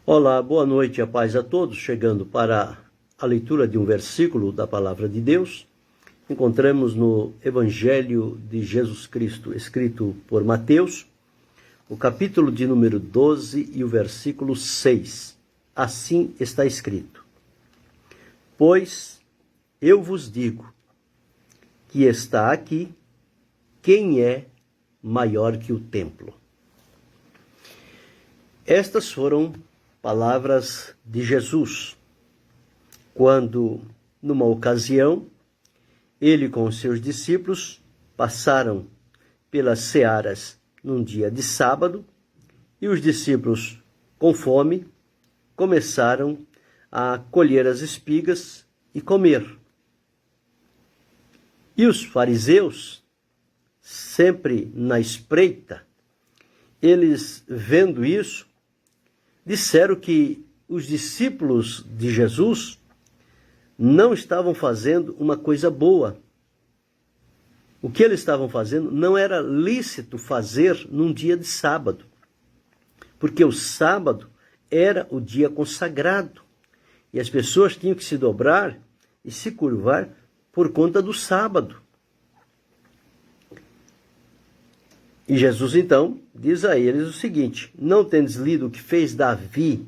Olá, boa noite e a paz a todos. Chegando para a leitura de um versículo da Palavra de Deus, encontramos no Evangelho de Jesus Cristo, escrito por Mateus, o capítulo de número 12 e o versículo 6. Assim está escrito: Pois eu vos digo que está aqui quem é maior que o templo. Estas foram palavras de Jesus, quando, numa ocasião, ele com os seus discípulos passaram pelas searas num dia de sábado, e os discípulos, com fome, começaram a colher as espigas e comer. E os fariseus, sempre na espreita, eles, vendo isso, disseram que os discípulos de Jesus não estavam fazendo uma coisa boa. O que eles estavam fazendo não era lícito fazer num dia de sábado, porque o sábado era o dia consagrado, e as pessoas tinham que se dobrar e se curvar por conta do sábado. E Jesus, então, diz a eles o seguinte: não tendes lido o que fez Davi,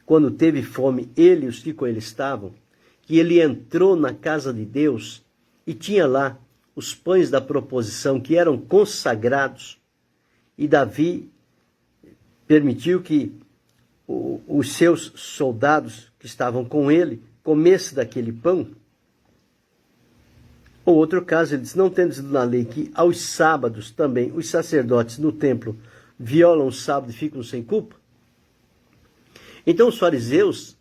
quando teve fome, ele e os que com ele estavam, que ele entrou na casa de Deus e tinha lá os pães da proposição que eram consagrados, e Davi permitiu que os seus soldados que estavam com ele comessem daquele pão? Ou outro caso, ele diz: não tendes na lei que aos sábados também os sacerdotes no templo violam o sábado e ficam sem culpa? Então os fariseus,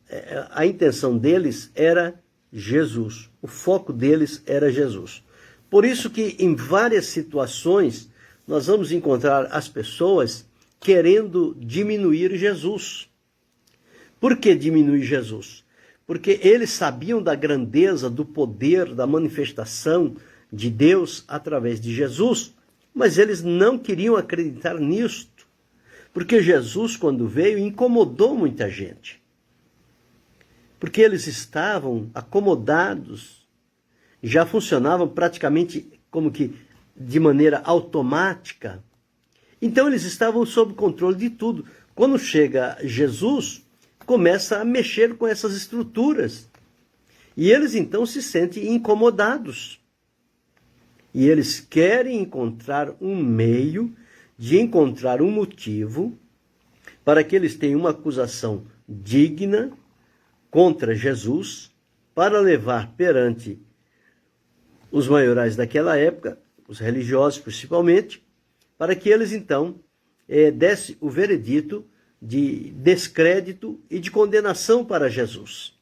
a intenção deles era Jesus, o foco deles era Jesus. Por isso que em várias situações nós vamos encontrar as pessoas querendo diminuir Jesus. Por que diminuir Jesus? Porque eles sabiam da grandeza, do poder, da manifestação de Deus através de Jesus, mas eles não queriam acreditar nisto, porque Jesus, quando veio, incomodou muita gente. Porque eles estavam acomodados, já funcionavam praticamente como que de maneira automática. Então eles estavam sob controle de tudo. Quando chega Jesus, começa a mexer com essas estruturas. E eles então se sentem incomodados. E eles querem encontrar um meio de encontrar um motivo para que eles tenham uma acusação digna contra Jesus, para levar perante os maiorais daquela época, os religiosos principalmente, para que eles então dessem o veredito de descrédito e de condenação para Jesus.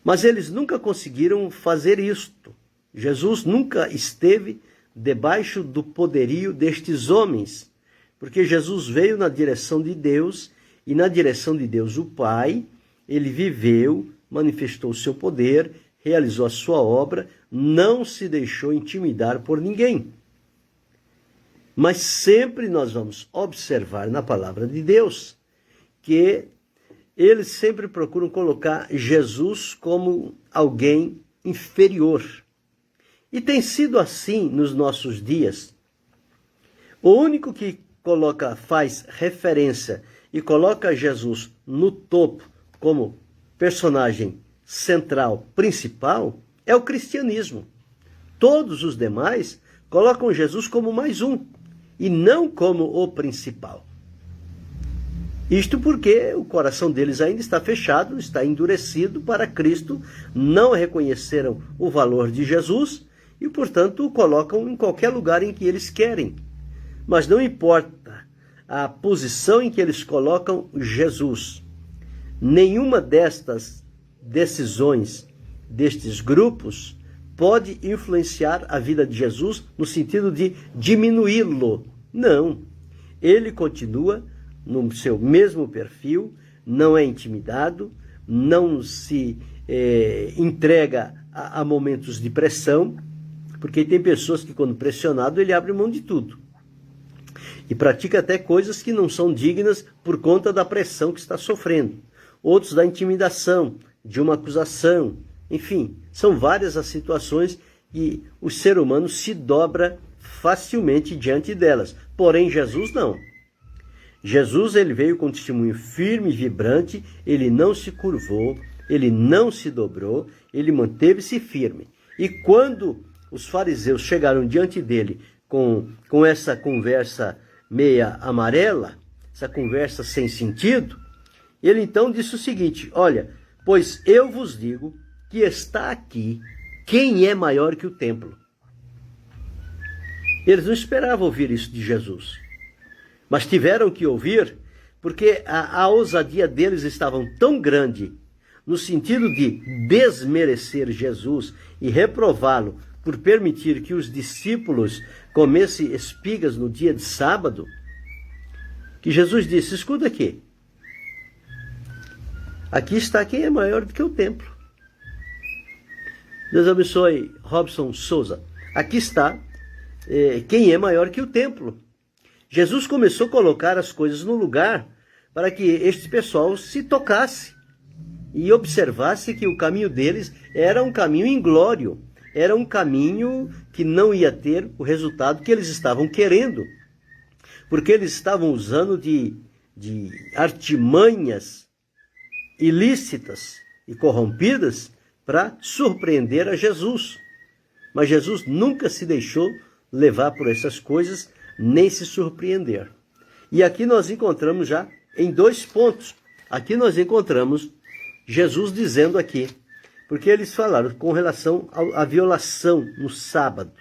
Mas eles nunca conseguiram fazer isto. Jesus nunca esteve debaixo do poderio destes homens, porque Jesus veio na direção de Deus, e na direção de Deus o Pai, ele viveu, manifestou o seu poder, realizou a sua obra, não se deixou intimidar por ninguém. Mas sempre nós vamos observar na palavra de Deus que eles sempre procuram colocar Jesus como alguém inferior. E tem sido assim nos nossos dias. O único que faz referência e coloca Jesus no topo como personagem central, principal, é o cristianismo. Todos os demais colocam Jesus como mais um, e não como o principal. Isto porque o coração deles ainda está fechado, está endurecido para Cristo, não reconheceram o valor de Jesus e, portanto, o colocam em qualquer lugar em que eles querem. Mas não importa a posição em que eles colocam Jesus. Nenhuma destas decisões, destes grupos, pode influenciar a vida de Jesus no sentido de diminuí-lo. Não. Ele continua no seu mesmo perfil, não é intimidado, não se entrega a momentos de pressão, porque tem pessoas que, quando pressionado, ele abre mão de tudo. E pratica até coisas que não são dignas por conta da pressão que está sofrendo. Outros da intimidação, de uma acusação. Enfim, são várias as situações que o ser humano se dobra facilmente diante delas. Porém, Jesus não. Jesus, ele veio com um testemunho firme e vibrante, ele não se curvou, ele não se dobrou, ele manteve-se firme. E quando os fariseus chegaram diante dele com essa conversa meia amarela, essa conversa sem sentido, ele então disse o seguinte: olha, pois eu vos digo que está aqui quem é maior que o templo. Eles não esperavam ouvir isso de Jesus, mas tiveram que ouvir, porque a ousadia deles estava tão grande, no sentido de desmerecer Jesus e reprová-lo por permitir que os discípulos comessem espigas no dia de sábado, que Jesus disse: escuta aqui, aqui está quem é maior do que o templo. Deus abençoe Robson Souza. Aqui está quem é maior que o templo. Jesus começou a colocar as coisas no lugar para que este pessoal se tocasse e observasse que o caminho deles era um caminho inglório, era um caminho que não ia ter o resultado que eles estavam querendo, porque eles estavam usando de artimanhas ilícitas e corrompidas para surpreender a Jesus. Mas Jesus nunca se deixou levar por essas coisas, nem se surpreender. E aqui nós encontramos já em 2 pontos. Aqui nós encontramos Jesus dizendo aqui, porque eles falaram com relação à violação no sábado.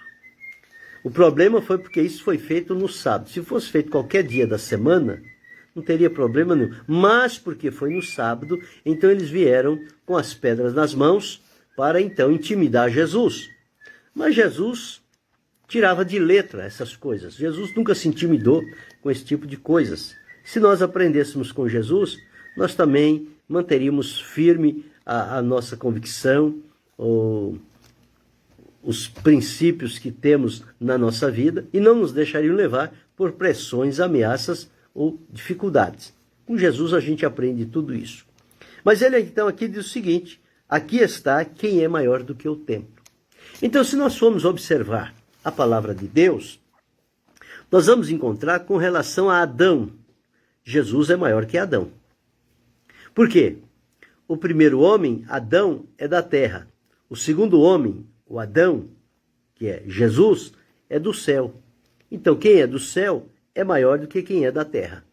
O problema foi porque isso foi feito no sábado. Se fosse feito qualquer dia da semana, não teria problema nenhum. Mas porque foi no sábado, então eles vieram com as pedras nas mãos para então intimidar Jesus. Mas Jesus tirava de letra essas coisas. Jesus nunca se intimidou com esse tipo de coisas. Se nós aprendêssemos com Jesus, nós também manteríamos firme a nossa convicção, os princípios que temos na nossa vida e não nos deixariam levar por pressões, ameaças ou dificuldades. Com Jesus a gente aprende tudo isso. Mas ele então aqui diz o seguinte: aqui está quem é maior do que o templo. Então, se nós formos observar a palavra de Deus, nós vamos encontrar com relação a Adão. Jesus é maior que Adão. Por quê? O primeiro homem, Adão, é da terra. O segundo homem, o Adão, que é Jesus, é do céu. Então, quem é do céu é maior do que quem é da terra.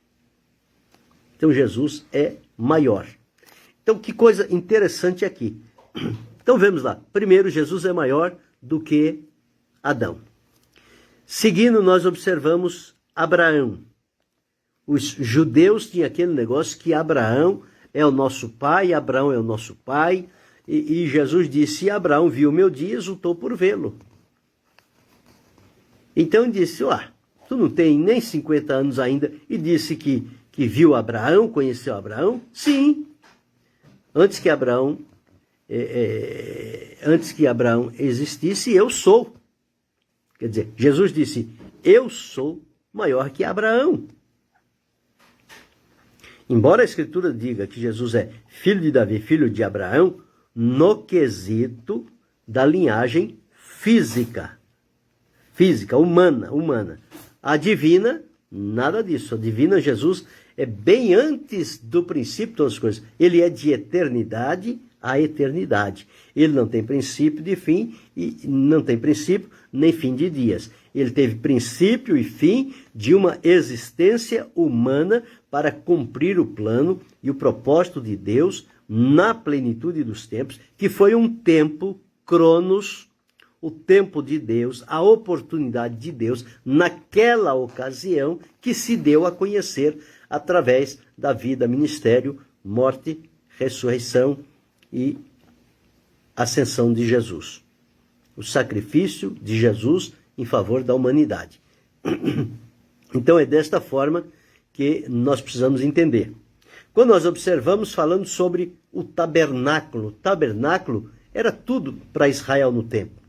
Então, Jesus é maior. Então, que coisa interessante aqui. Então, vemos lá. Primeiro, Jesus é maior do que Adão. Seguindo, nós observamos Abraão. Os judeus tinham aquele negócio que Abraão é o nosso pai, Abraão é o nosso pai, e Jesus disse: Abraão viu o meu dia, exultou por vê-lo. Então disse: tu não tem nem 50 anos ainda, e disse que viu Abraão, conheceu Abraão? Sim. Antes que Abraão existisse, eu sou. Quer dizer, Jesus disse: eu sou maior que Abraão. Embora a Escritura diga que Jesus é filho de Davi, filho de Abraão, no quesito da linhagem física, humana. A divina, nada disso. A divina, Jesus, é bem antes do princípio de todas as coisas. Ele é de eternidade a eternidade. Ele não tem princípio de fim e não tem princípio nem fim de dias. Ele teve princípio e fim de uma existência humana para cumprir o plano e o propósito de Deus na plenitude dos tempos, que foi um tempo, Cronos, o tempo de Deus, a oportunidade de Deus, naquela ocasião que se deu a conhecer através da vida, ministério, morte, ressurreição e ascensão de Jesus. O sacrifício de Jesus em favor da humanidade. Então é desta forma que nós precisamos entender. Quando nós observamos falando sobre o tabernáculo era tudo para Israel no templo,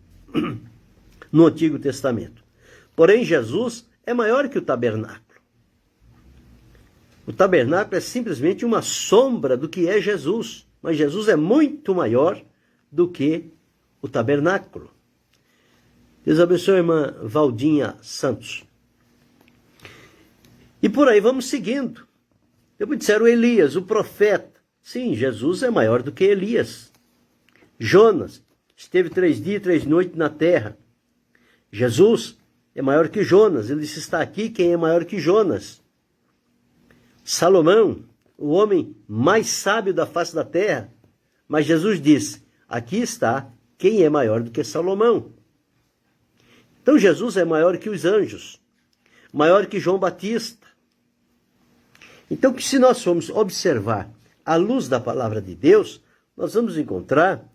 no Antigo Testamento. Porém, Jesus é maior que o tabernáculo. O tabernáculo é simplesmente uma sombra do que é Jesus, mas Jesus é muito maior do que o tabernáculo. Deus abençoe a irmã Valdinha Santos. E por aí vamos seguindo. Depois disseram Elias, o profeta. Sim, Jesus é maior do que Elias. Jonas esteve 3 dias e 3 noites na terra. Jesus é maior que Jonas. Ele disse, está aqui quem é maior que Jonas. Salomão, o homem mais sábio da face da terra. Mas Jesus disse, aqui está quem é maior do que Salomão. Então Jesus é maior que os anjos, maior que João Batista. Então, se nós formos observar à luz da palavra de Deus, nós vamos encontrar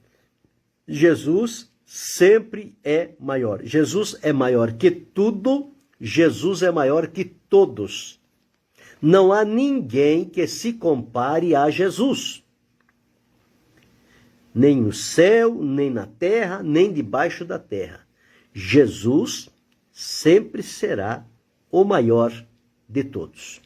Jesus sempre é maior. Jesus é maior que tudo, Jesus é maior que todos. Não há ninguém que se compare a Jesus. Nem no céu, nem na terra, nem debaixo da terra. Jesus sempre será o maior de todos.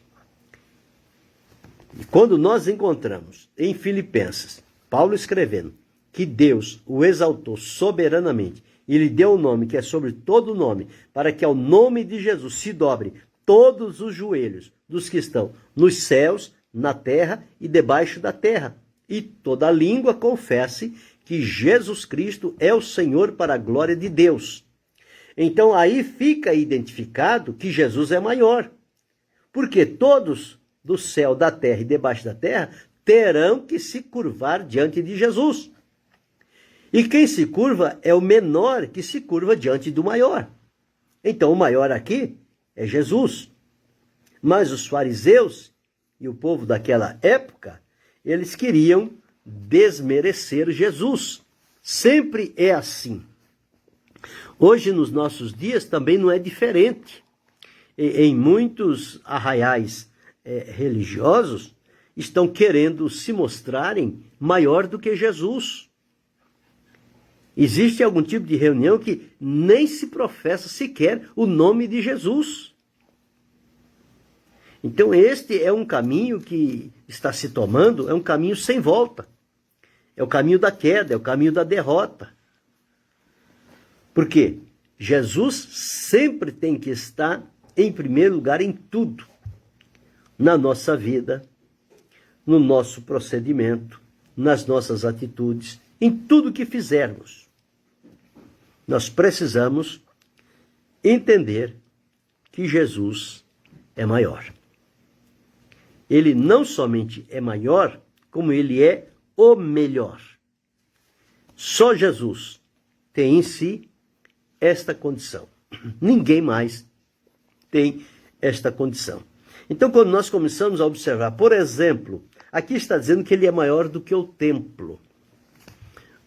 E quando nós encontramos em Filipenses, Paulo escrevendo que Deus o exaltou soberanamente e lhe deu o nome que é sobre todo nome, para que ao nome de Jesus se dobre todos os joelhos dos que estão nos céus, na terra e debaixo da terra, e toda língua confesse que Jesus Cristo é o Senhor para a glória de Deus. Então aí fica identificado que Jesus é maior, porque todos do céu, da terra e debaixo da terra terão que se curvar diante de Jesus. E quem se curva é o menor que se curva diante do maior. Então o maior aqui é Jesus. Mas os fariseus e o povo daquela época, eles queriam desmerecer Jesus. Sempre é assim. Hoje, nos nossos dias, também não é diferente. Em muitos arraiais religiosos, estão querendo se mostrarem maior do que Jesus. Existe algum tipo de reunião que nem se professa sequer o nome de Jesus. Então, este é um caminho que está se tomando, é um caminho sem volta. É o caminho da queda, é o caminho da derrota. Por quê? Jesus sempre tem que estar em primeiro lugar em tudo. Na nossa vida, no nosso procedimento, nas nossas atitudes, em tudo que fizermos. Nós precisamos entender que Jesus é maior. Ele não somente é maior, como ele é o melhor. Só Jesus tem em si esta condição. Ninguém mais tem esta condição. Então, quando nós começamos a observar, por exemplo, aqui está dizendo que ele é maior do que o templo.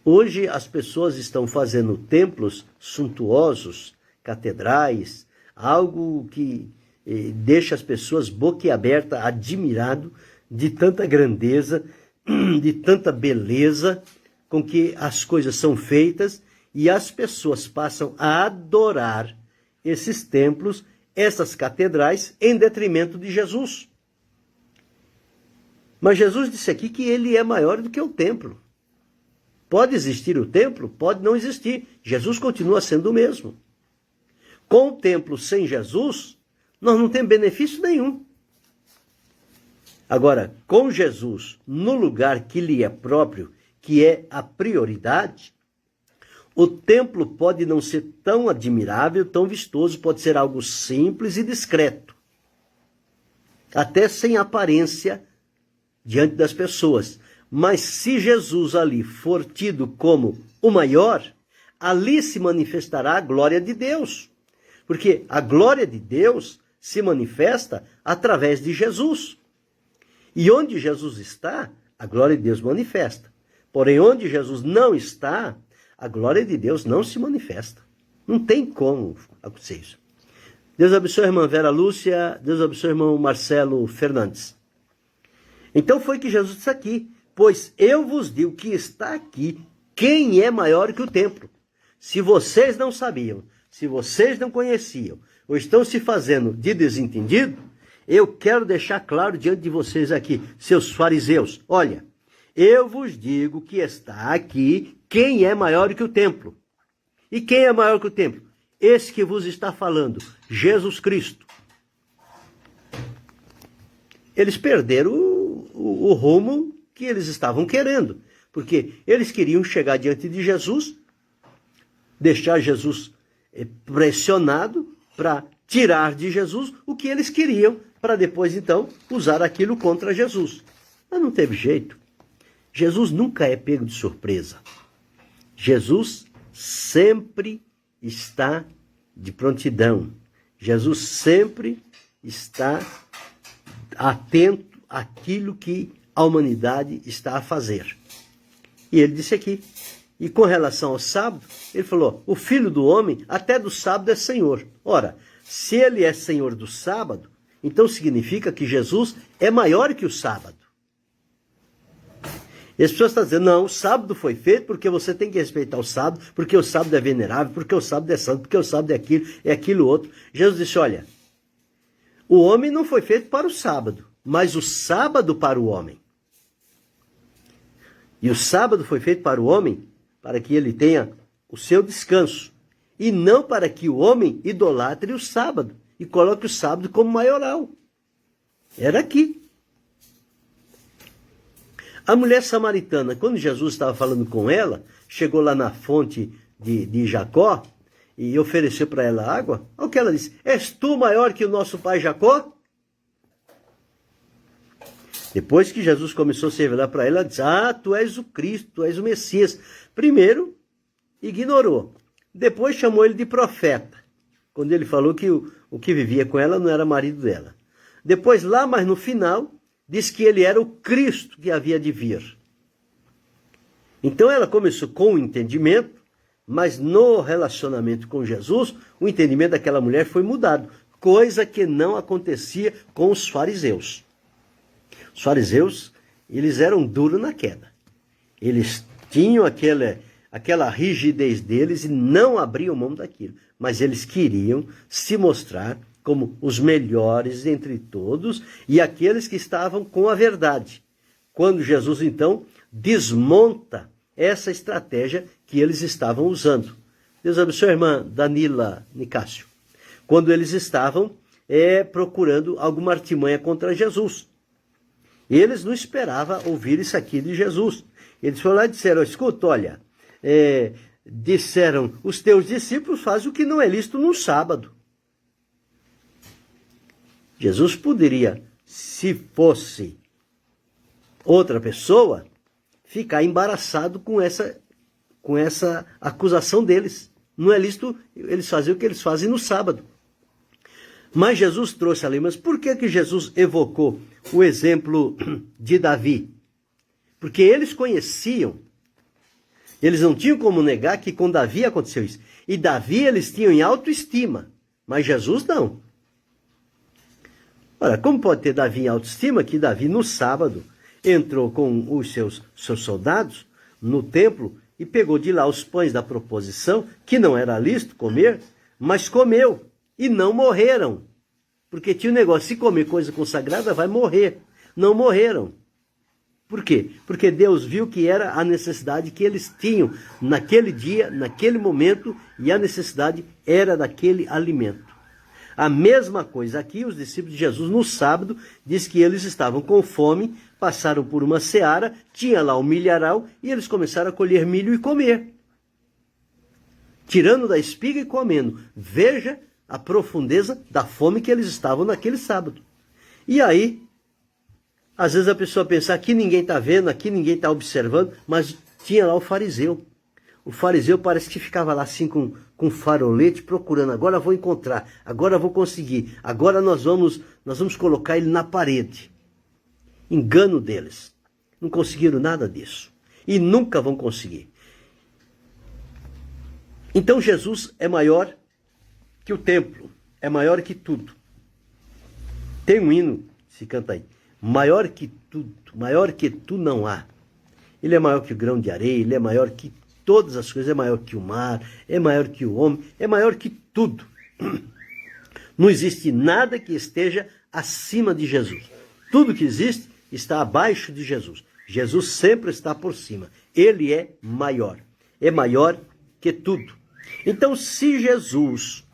Hoje as pessoas estão fazendo templos suntuosos, catedrais, algo que deixa as pessoas boquiabertas, admirado de tanta grandeza, de tanta beleza com que as coisas são feitas, e as pessoas passam a adorar esses templos, essas catedrais, em detrimento de Jesus. Mas Jesus disse aqui que ele é maior do que o templo. Pode existir o templo? Pode não existir. Jesus continua sendo o mesmo. Com o templo sem Jesus, nós não temos benefício nenhum. Agora, com Jesus no lugar que lhe é próprio, que é a prioridade, o templo pode não ser tão admirável, tão vistoso, pode ser algo simples e discreto, até sem aparência diante das pessoas. Mas se Jesus ali for tido como o maior, ali se manifestará a glória de Deus. Porque a glória de Deus se manifesta através de Jesus. E onde Jesus está, a glória de Deus manifesta. Porém, onde Jesus não está, a glória de Deus não se manifesta. Não tem como acontecer isso. Deus abençoe a irmã Vera Lúcia, Deus abençoe o irmão Marcelo Fernandes. Então foi que Jesus disse aqui, pois eu vos digo que está aqui quem é maior que o templo. Se vocês não sabiam, se vocês não conheciam, ou estão se fazendo de desentendido, eu quero deixar claro diante de vocês aqui, seus fariseus, olha, eu vos digo que está aqui quem é maior que o templo. E quem é maior que o templo? Esse que vos está falando, Jesus Cristo. Eles perderam o rumo que eles estavam querendo, porque eles queriam chegar diante de Jesus, deixar Jesus pressionado para tirar de Jesus o que eles queriam, para depois, então, usar aquilo contra Jesus. Mas não teve jeito. Jesus nunca é pego de surpresa. Jesus sempre está de prontidão. Jesus sempre está atento àquilo que a humanidade está a fazer. E ele disse aqui, e com relação ao sábado, ele falou, o Filho do Homem até do sábado é Senhor. Ora, se ele é Senhor do sábado, então significa que Jesus é maior que o sábado. E as pessoas estão dizendo, não, o sábado foi feito porque você tem que respeitar o sábado, porque o sábado é venerável, porque o sábado é santo, porque o sábado é aquilo outro. Jesus disse, olha, o homem não foi feito para o sábado, mas o sábado para o homem. E o sábado foi feito para o homem, para que ele tenha o seu descanso, e não para que o homem idolatre o sábado, e coloque o sábado como maioral. Era aqui. A mulher samaritana, quando Jesus estava falando com ela, chegou lá na fonte de Jacó e ofereceu para ela água. Olha o que ela disse, és tu maior que o nosso pai Jacó? Depois que Jesus começou a se revelar para ela, ela disse, tu és o Cristo, tu és o Messias. Primeiro, ignorou. Depois chamou ele de profeta, quando ele falou que o que vivia com ela não era marido dela. Depois, lá mais no final, disse que ele era o Cristo que havia de vir. Então ela começou com o entendimento, mas no relacionamento com Jesus, o entendimento daquela mulher foi mudado, coisa que não acontecia com os fariseus. Os fariseus, eles eram duros na queda. Eles tinham aquela rigidez deles e não abriam mão daquilo. Mas eles queriam se mostrar como os melhores entre todos e aqueles que estavam com a verdade. Quando Jesus, então, desmonta essa estratégia que eles estavam usando. Deus abençoe a irmã Danila Nicásio. Quando eles estavam procurando alguma artimanha contra Jesus. Eles não esperavam ouvir isso aqui de Jesus. Eles foram lá e disseram, escuta, olha, disseram, os teus discípulos fazem o que não é lícito no sábado. Jesus poderia, se fosse outra pessoa, ficar embaraçado com essa acusação deles. Não é lícito eles fazerem o que eles fazem no sábado. Mas Jesus trouxe ali, mas por que Jesus evocou o exemplo de Davi? Porque eles conheciam, eles não tinham como negar que com Davi aconteceu isso. E Davi eles tinham em autoestima, mas Jesus não. Ora, como pode ter Davi em autoestima que Davi no sábado entrou com os seus soldados no templo e pegou de lá os pães da proposição, que não era lícito comer, mas comeu. E não morreram. Porque tinha um negócio, se comer coisa consagrada, vai morrer. Não morreram. Por quê? Porque Deus viu que era a necessidade que eles tinham naquele dia, naquele momento, e a necessidade era daquele alimento. A mesma coisa aqui, os discípulos de Jesus no sábado, diz que eles estavam com fome, passaram por uma seara, tinha lá um milharal, e eles começaram a colher milho e comer. Tirando da espiga e comendo. Veja a profundeza da fome que eles estavam naquele sábado. E aí, às vezes a pessoa pensa, aqui ninguém está vendo, aqui ninguém está observando, mas tinha lá o fariseu. O fariseu parece que ficava lá assim com farolete procurando, agora eu vou encontrar, agora eu vou conseguir, agora nós vamos colocar ele na parede. Engano deles. Não conseguiram nada disso. E nunca vão conseguir. Então Jesus é maior que o templo, é maior que tudo. Tem um hino, se canta aí, maior que tudo, maior que tu não há. Ele é maior que o grão de areia, ele é maior que todas as coisas, é maior que o mar, é maior que o homem, é maior que tudo. Não existe nada que esteja acima de Jesus. Tudo que existe está abaixo de Jesus. Jesus sempre está por cima. Ele é maior. É maior que tudo. Então, se Jesus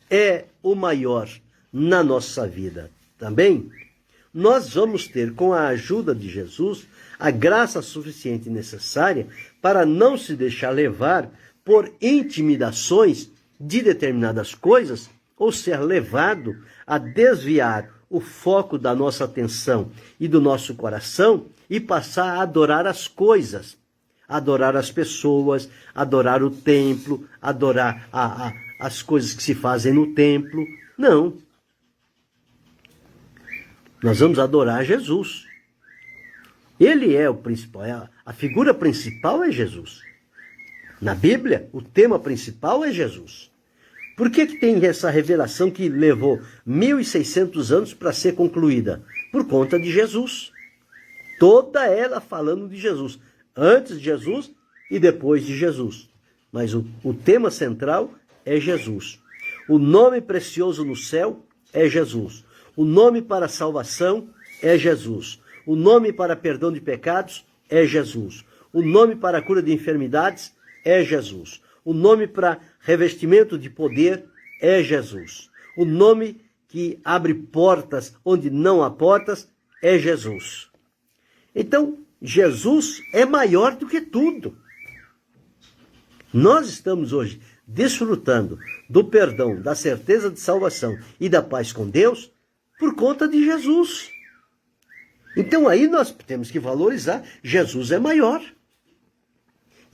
é o maior na nossa vida também, nós vamos ter, com a ajuda de Jesus, a graça suficiente e necessária para não se deixar levar por intimidações de determinadas coisas ou ser levado a desviar o foco da nossa atenção e do nosso coração e passar a adorar as coisas, adorar as pessoas, adorar o templo, adorar as coisas que se fazem no templo. Não. Nós vamos adorar Jesus. Ele é o principal, a figura principal é Jesus. Na Bíblia, o tema principal é Jesus. Por que tem essa revelação que levou 1.600 anos para ser concluída? Por conta de Jesus. Toda ela falando de Jesus. Antes de Jesus e depois de Jesus. Mas o tema central é Jesus. O nome precioso no céu é Jesus. O nome para salvação é Jesus. O nome para perdão de pecados é Jesus. O nome para a cura de enfermidades é Jesus. O nome para revestimento de poder é Jesus. O nome que abre portas onde não há portas é Jesus. Então, Jesus é maior do que tudo. Nós estamos hoje desfrutando do perdão, da certeza de salvação e da paz com Deus por conta de Jesus. Então aí nós temos que valorizar. Jesus é maior.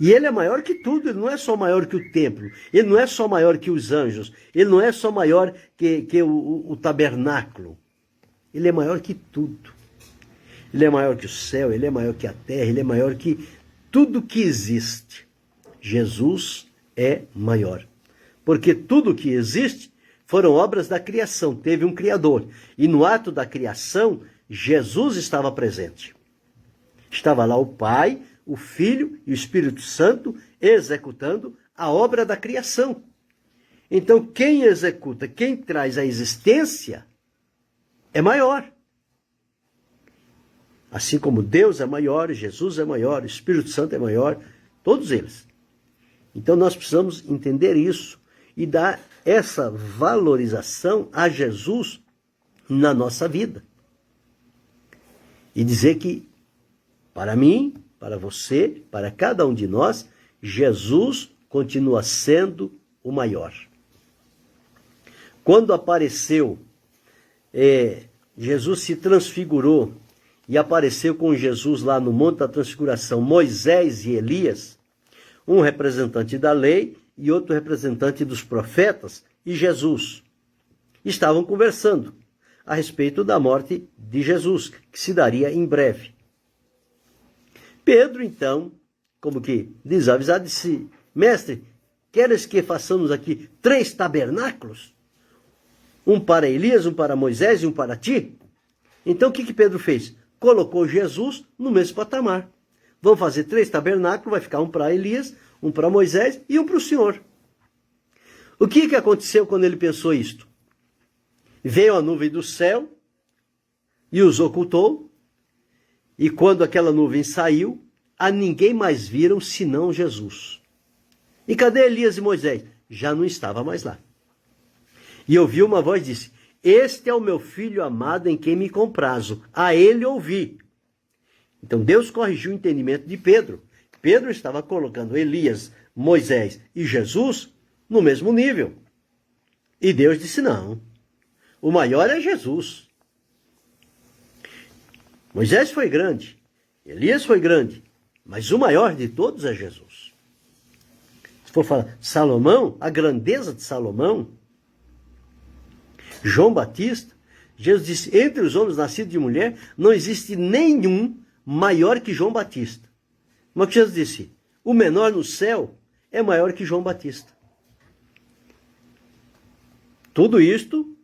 E ele é maior que tudo. Ele não é só maior que o templo. Ele não é só maior que os anjos. Ele não é só maior que o tabernáculo. Ele é maior que tudo. Ele é maior que o céu, ele é maior que a terra, ele é maior que tudo que existe. Jesus é maior. Porque tudo que existe foram obras da criação, teve um Criador. E no ato da criação, Jesus estava presente. Estava lá o Pai, o Filho e o Espírito Santo executando a obra da criação. Então, quem executa, quem traz a existência, é maior. Assim como Deus é maior, Jesus é maior, o Espírito Santo é maior, todos eles. Então nós precisamos entender isso e dar essa valorização a Jesus na nossa vida. E dizer que, para mim, para você, para cada um de nós, Jesus continua sendo o maior. Quando apareceu, Jesus se transfigurou, e apareceu com Jesus lá no Monte da Transfiguração, Moisés e Elias, um representante da lei e outro representante dos profetas, e Jesus. Estavam conversando a respeito da morte de Jesus, que se daria em breve. Pedro, então, como que desavisado, disse: Mestre, queres que façamos aqui 3 tabernáculos? Um para Elias, um para Moisés e um para ti? Então o que Pedro fez? Colocou Jesus no mesmo patamar. Vamos fazer 3 tabernáculos, vai ficar um para Elias, um para Moisés e um para o Senhor. O que aconteceu quando ele pensou isto? Veio a nuvem do céu e os ocultou, e quando aquela nuvem saiu, a ninguém mais viram senão Jesus. E cadê Elias e Moisés? Já não estava mais lá. E ouviu uma voz e disse: Este é o meu filho amado em quem me comprazo, a ele ouvi. Então Deus corrigiu o entendimento de Pedro. Pedro estava colocando Elias, Moisés e Jesus no mesmo nível. E Deus disse: não, o maior é Jesus. Moisés foi grande, Elias foi grande, mas o maior de todos é Jesus. Se for falar Salomão, a grandeza de Salomão, João Batista, Jesus disse: entre os homens nascidos de mulher, não existe nenhum maior que João Batista. Mas Jesus disse: o menor no céu é maior que João Batista. Tudo isto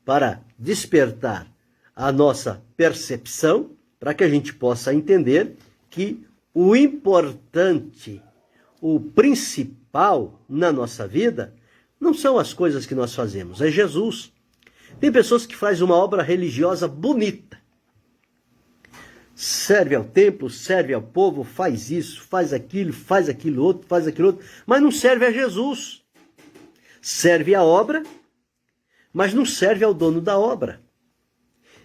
para despertar a nossa percepção, para que a gente possa entender que o importante, o principal na nossa vida, não são as coisas que nós fazemos, é Jesus. Tem pessoas que fazem uma obra religiosa bonita. Serve ao templo, serve ao povo, faz isso, faz aquilo outro, mas não serve a Jesus. Serve a obra, mas não serve ao dono da obra.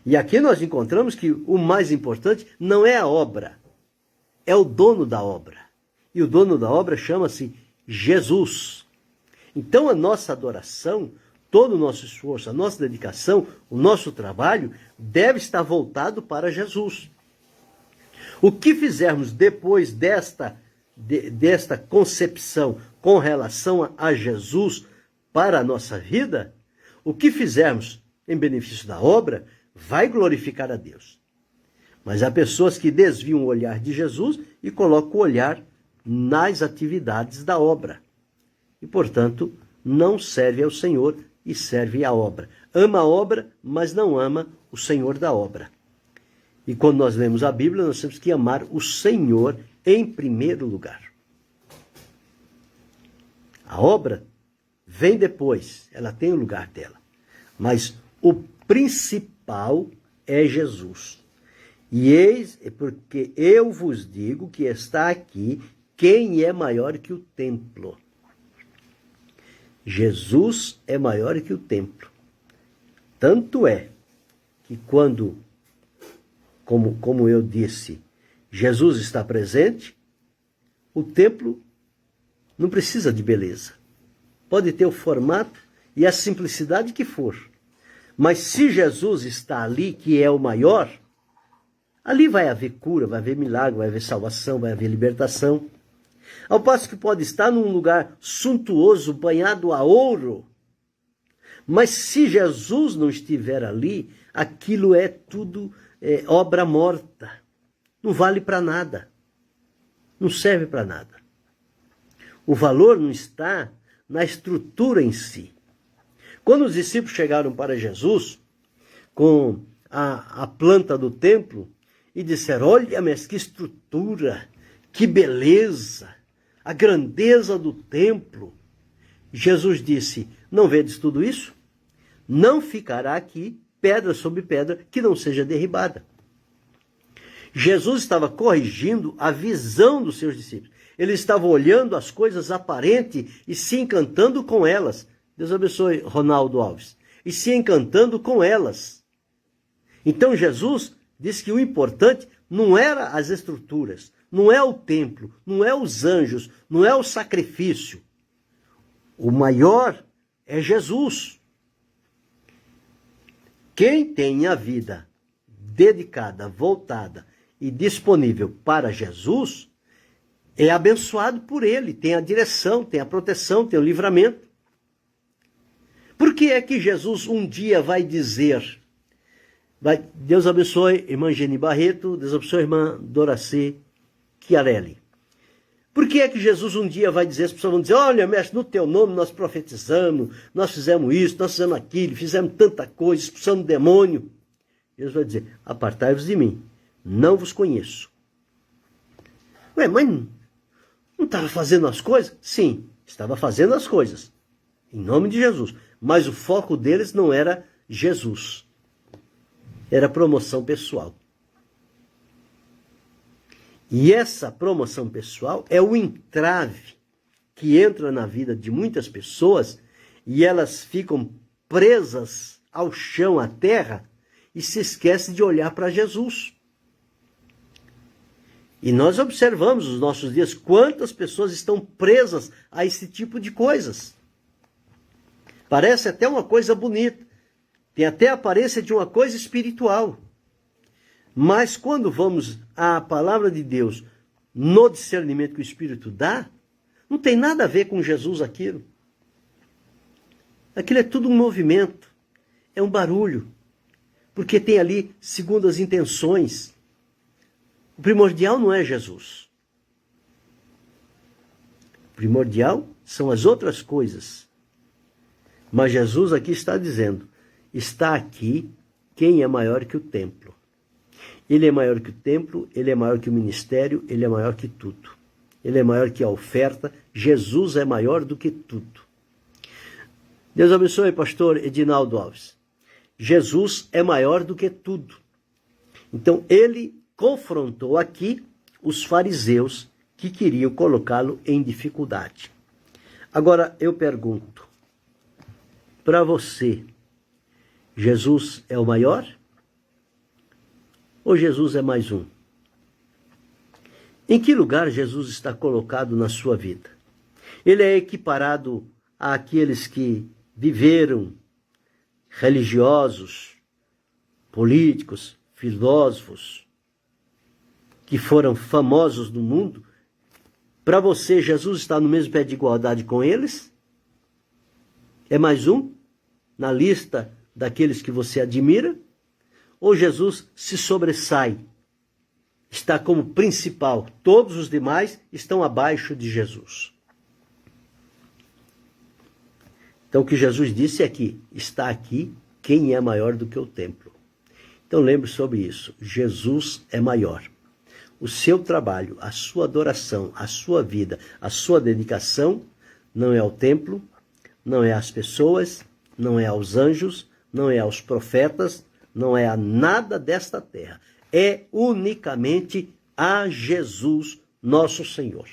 E aqui nós encontramos que o mais importante não é a obra, é o dono da obra. E o dono da obra chama-se Jesus. Então a nossa adoração, todo o nosso esforço, a nossa dedicação, o nosso trabalho deve estar voltado para Jesus. O que fizermos depois desta concepção com relação a Jesus para a nossa vida, o que fizermos em benefício da obra vai glorificar a Deus. Mas há pessoas que desviam o olhar de Jesus e colocam o olhar nas atividades da obra. E, portanto, não serve ao Senhor e serve à obra. Ama a obra, mas não ama o Senhor da obra. E quando nós lemos a Bíblia, nós temos que amar o Senhor em primeiro lugar. A obra vem depois, ela tem o lugar dela. Mas o principal é Jesus. E eis, porque eu vos digo que está aqui quem é maior que o templo. Jesus é maior que o templo. Tanto é que quando, como eu disse, Jesus está presente, o templo não precisa de beleza. Pode ter o formato e a simplicidade que for. Mas se Jesus está ali, que é o maior, ali vai haver cura, vai haver milagre, vai haver salvação, vai haver libertação. Ao passo que pode estar num lugar suntuoso, banhado a ouro. Mas se Jesus não estiver ali, aquilo é tudo obra morta. Não vale para nada. Não serve para nada. O valor não está na estrutura em si. Quando os discípulos chegaram para Jesus com a planta do templo e disseram: olha, mestre, que estrutura, que beleza, a grandeza do templo. Jesus disse: não vedes tudo isso? Não ficará aqui pedra sobre pedra que não seja derribada. Jesus estava corrigindo a visão dos seus discípulos. Eles estavam olhando as coisas aparentes e se encantando com elas. Deus abençoe Ronaldo Alves. E se encantando com elas. Então Jesus disse que o importante não era as estruturas, não é o templo, não é os anjos, não é o sacrifício. O maior é Jesus. Quem tem a vida dedicada, voltada e disponível para Jesus, é abençoado por ele, tem a direção, tem a proteção, tem o livramento. Por que é que Jesus um dia vai dizer, Deus abençoe irmã Geni Barreto, Deus abençoe irmã Doracê Chiarelli. Por que é que Jesus um dia vai dizer, as pessoas vão dizer: olha, mestre, no teu nome nós profetizamos, nós fizemos isso, nós fizemos aquilo, fizemos tanta coisa, expulsamos demônio. Jesus vai dizer: apartai-vos de mim, não vos conheço. Ué, mas não estava fazendo as coisas? Sim, estava fazendo as coisas, em nome de Jesus. Mas o foco deles não era Jesus, era promoção pessoal. E essa promoção pessoal é o entrave que entra na vida de muitas pessoas e elas ficam presas ao chão, à terra, e se esquecem de olhar para Jesus. E nós observamos nos nossos dias quantas pessoas estão presas a esse tipo de coisas. Parece até uma coisa bonita, tem até a aparência de uma coisa espiritual. Mas quando vamos à palavra de Deus, no discernimento que o Espírito dá, não tem nada a ver com Jesus aquilo. Aquilo é tudo um movimento, é um barulho, porque tem ali segundas intenções. O primordial não é Jesus. O primordial são as outras coisas. Mas Jesus aqui está dizendo: está aqui quem é maior que o templo. Ele é maior que o templo, ele é maior que o ministério, ele é maior que tudo. Ele é maior que a oferta, Jesus é maior do que tudo. Deus abençoe, pastor Edinaldo Alves. Jesus é maior do que tudo. Então, ele confrontou aqui os fariseus que queriam colocá-lo em dificuldade. Agora, eu pergunto, para você, Jesus é o maior? Ou Jesus é mais um? Em que lugar Jesus está colocado na sua vida? Ele é equiparado àqueles que viveram, religiosos, políticos, filósofos, que foram famosos no mundo? Para você, Jesus está no mesmo pé de igualdade com eles? É mais um na lista daqueles que você admira? Ou Jesus se sobressai, está como principal, todos os demais estão abaixo de Jesus? Então o que Jesus disse é que está aqui quem é maior do que o templo. Então lembre sobre isso, Jesus é maior. O seu trabalho, a sua adoração, a sua vida, a sua dedicação não é ao templo, não é às pessoas, não é aos anjos, não é aos profetas, não é a nada desta terra. É unicamente a Jesus, nosso Senhor.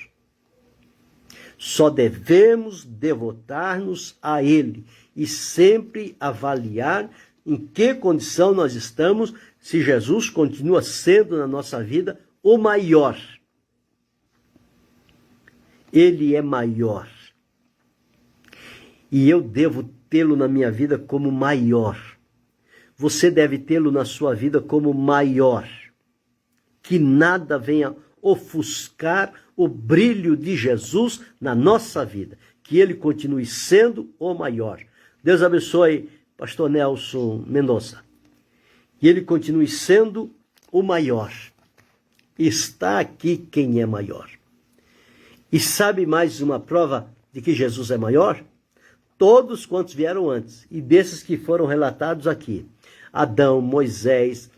Só devemos devotar-nos a Ele e sempre avaliar em que condição nós estamos, se Jesus continua sendo na nossa vida o maior. Ele é maior. E eu devo tê-lo na minha vida como maior. Você deve tê-lo na sua vida como maior. Que nada venha ofuscar o brilho de Jesus na nossa vida. Que ele continue sendo o maior. Deus abençoe pastor Nelson Mendonça. Que ele continue sendo o maior. Está aqui quem é maior. E sabe mais uma prova de que Jesus é maior? Todos quantos vieram antes, e desses que foram relatados aqui: Adão, Moisés,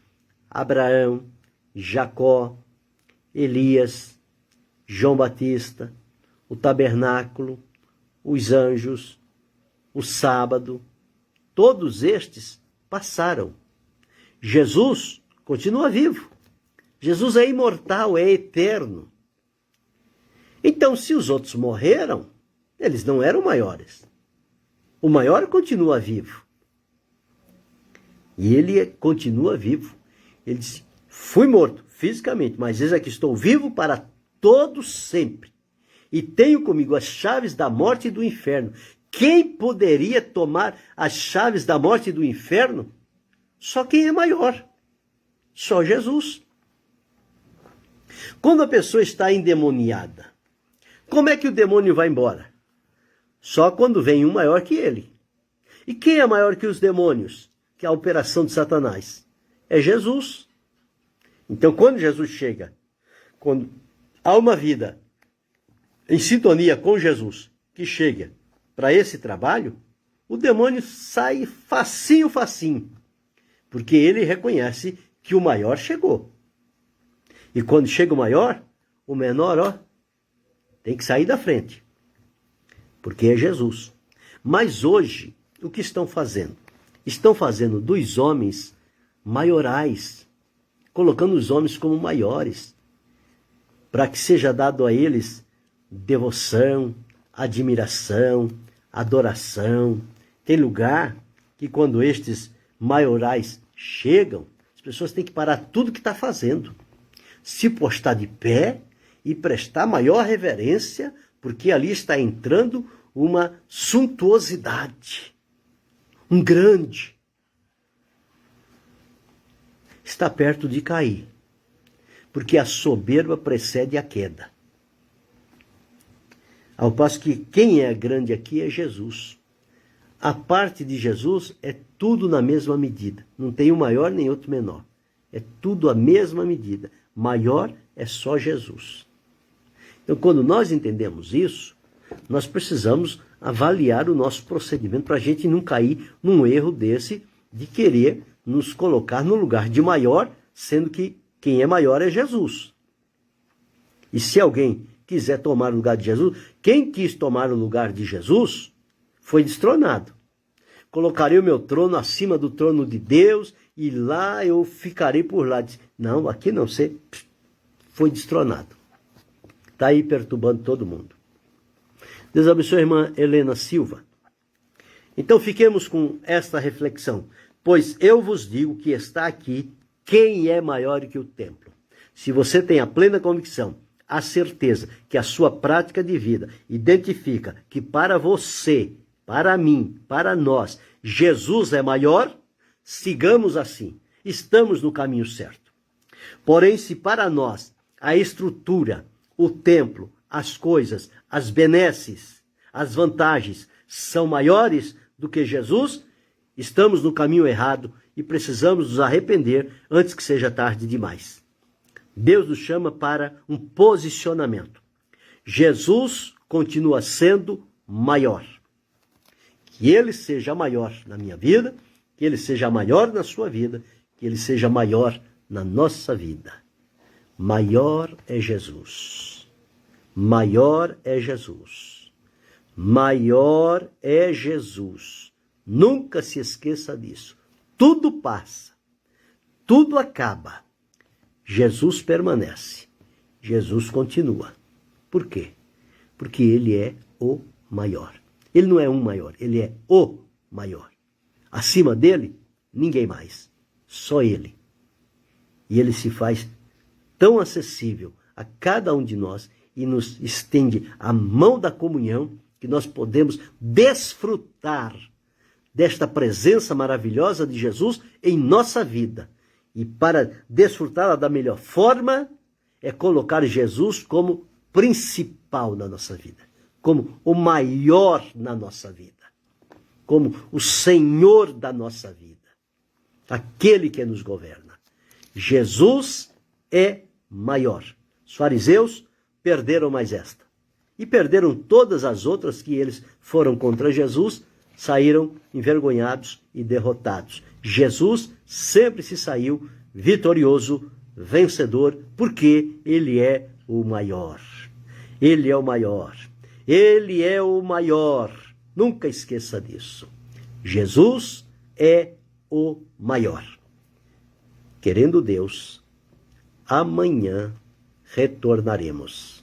Abraão, Jacó, Elias, João Batista, o tabernáculo, os anjos, o sábado, todos estes passaram. Jesus continua vivo. Jesus é imortal, é eterno. Então, se os outros morreram, eles não eram maiores. O maior continua vivo. E ele continua vivo. Ele disse, fui morto fisicamente, mas eis aqui estou vivo para todo sempre. E tenho comigo as chaves da morte e do inferno. Quem poderia tomar as chaves da morte e do inferno? Só quem é maior. Só Jesus. Quando a pessoa está endemoniada, como é que o demônio vai embora? Só quando vem um maior que ele. E quem é maior que os demônios? Que é a operação de Satanás. É Jesus. Então, quando Jesus chega, quando há uma vida em sintonia com Jesus, que chega para esse trabalho, o demônio sai facinho, facinho. Porque ele reconhece que o maior chegou. E quando chega o maior, o menor, ó, tem que sair da frente. Porque é Jesus. Mas hoje, o que estão fazendo? Estão fazendo dos homens maiorais, colocando os homens como maiores, para que seja dado a eles devoção, admiração, adoração. Tem lugar que quando estes maiorais chegam, as pessoas têm que parar tudo que está fazendo, se postar de pé e prestar maior reverência, porque ali está entrando uma suntuosidade, um grande. Está perto de cair, porque a soberba precede a queda. Ao passo que quem é grande aqui é Jesus. A parte de Jesus é tudo na mesma medida. Não tem um maior nem outro menor. É tudo a mesma medida. Maior é só Jesus. Então, quando nós entendemos isso, nós precisamos avaliar o nosso procedimento para a gente não cair num erro desse de querer nos colocar no lugar de maior, sendo que quem é maior é Jesus. E se alguém quiser tomar o lugar de Jesus, quem quis tomar o lugar de Jesus foi destronado. colocarei o meu trono acima do trono de Deus e lá eu ficarei por lá. Disse, não, aqui não, você foi destronado. Está aí perturbando todo mundo. Deus abençoe a irmã Helena Silva. Então fiquemos com esta reflexão. Pois eu vos digo que está aqui quem é maior que o templo. Se você tem a plena convicção, a certeza que a sua prática de vida identifica que para você, para mim, para nós, Jesus é maior, sigamos assim. Estamos no caminho certo. Porém, se para nós a estrutura, o templo, as coisas, as benesses, as vantagens são maiores do que Jesus, estamos no caminho errado e precisamos nos arrepender antes que seja tarde demais. Deus nos chama para um posicionamento. Jesus continua sendo maior. Que Ele seja maior na minha vida, que Ele seja maior na sua vida, que Ele seja maior na nossa vida. Maior é Jesus. Maior é Jesus. Maior é Jesus. Nunca se esqueça disso. Tudo passa. Tudo acaba. Jesus permanece. Jesus continua. Por quê? Porque Ele é o maior. Ele não é um maior, Ele é o maior. Acima dele, ninguém mais. Só Ele. E Ele se faz tão acessível a cada um de nós e nos estende a mão da comunhão que nós podemos desfrutar desta presença maravilhosa de Jesus em nossa vida. E para desfrutá-la da melhor forma, é colocar Jesus como principal na nossa vida, como o maior na nossa vida, como o Senhor da nossa vida, aquele que nos governa. Jesus é maior. Os fariseus perderam mais esta. E perderam todas as outras que eles foram contra Jesus, saíram envergonhados e derrotados. Jesus sempre se saiu vitorioso, vencedor, porque Ele é o maior. Ele é o maior. Ele é o maior. Nunca esqueça disso. Jesus é o maior. Querendo Deus, amanhã retornaremos.